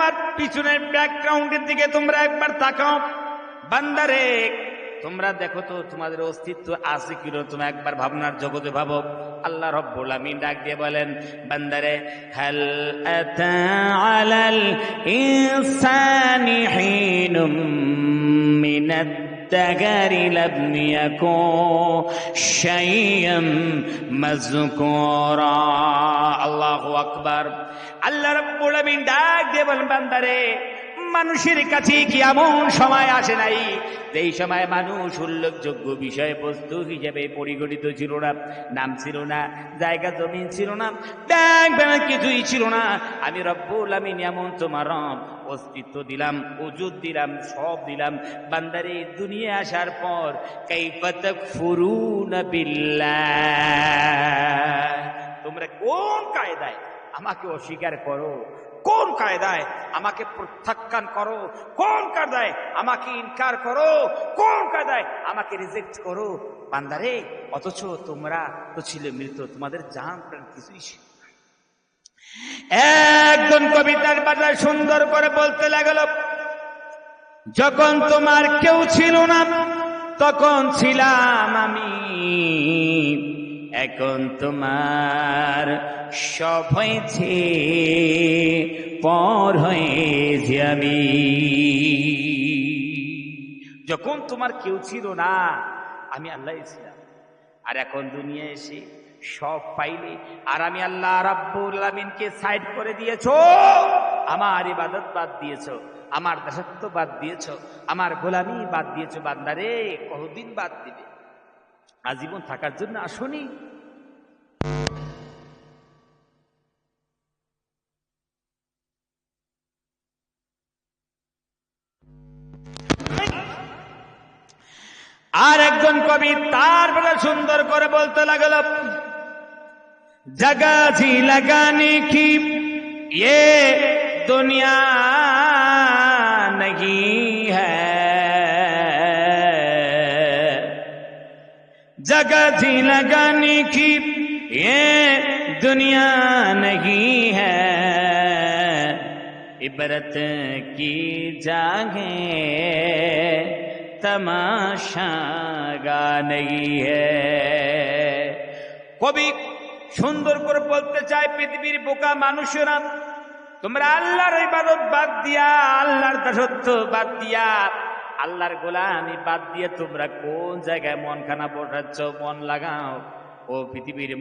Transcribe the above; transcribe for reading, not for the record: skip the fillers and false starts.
তোমার পিছনের ব্যাকগ্রাউন্ডের দিকে তোমরা একবার তাকাও। বান্দারে তোমরা দেখো তো তোমাদের অস্তিত্ব আছে কি না, তোমরা একবার ভাবনার জগতে ভাবো। আল্লাহ রাব্বুল আমিন ডাক দিয়ে বলেন, বান্দারে হাল আতা আলাল ইনসানি হিনুম মিনাত দাগারি লাম ইয়াকুন শাইয়াম মাযকুরা। আল্লাহু আকবার। আল্লাহ রাব্বুল আমিন ডাক দিয়ে বলেন, বান্দারে মানুষের কাছে কি এমন সময় আসে নাই যেই সময় মানুষ উল্লেখযোগ্য বিষয়বস্তু হিসেবে পরিগণিত ছিল না, নাম ছিল না, জায়গা জমিন ছিল না, ব্যাংক কিছুই ছিল না। আমি রব্বুল আমিন এমন তোমার অস্তিত্ব দিলাম, ওজুদ দিলাম, সব দিলাম। বান্দারে দুনিয়া আসার পর কাইফা তাকফুরুনা বিল্লাহ, তোমরা কোন কায়দায় আমাকে অস্বীকার করো, কোন কায়দায় আমাকে প্রত্যাখ্যান করো, কোন কায়দায় আমাকে ইনকার করো, কোন কায়দায় আমাকে রিজেক্ট করো। বান্দারে অথচ তোমরা তো ছিলে মৃত, তোমাদের জান প্রাণ কিছুই ছিল। একজন কবিতার বাজার সুন্দর করে বলতে লাগলো, যখন তোমার কেউ ছিল না তখন ছিলাম আমি, এখন তোমার সব হয়েছে পর হয়েছি আমি। যখন তোমার কেউ ছিল না আমি আল্লাহ ছিলাম, আর এখন দুনিয়া এসে সব পাইলে আর আমি আল্লাহ রাব্বুল আমিনকে সাইড করে দিয়েছো, আমার ইবাদত বাদ দিয়েছো, আমার দাসত্ব বাদ দিয়েছো, আমার গোলামি বাদ দিয়েছো। বান্দারে কতদিন বাদ দিবে? আজীবন থাকার জন্য আসনি? আর একজন কবি তারপরে সুন্দর করে বলতে লাগলো, जगह जी लगाने की ये दुनिया नहीं है, जगह जी लगाने की ये दुनिया नहीं है, इबरत की जागे तमाशा गा नहीं है। कवि সুন্দর করে বলতে চাই, পৃথিবীর বোকা মানুষেরা তোমরা আল্লাহর ইবাদত বাদ দিয়া, আল্লাহর দাসত্ব বাদ দিয়া, আল্লাহর গোলামি বাদ দিয়ে তোমরা কোন জায়গায় মন খানা বসাচ্ছ? মন লাগাও ও পৃথিবীর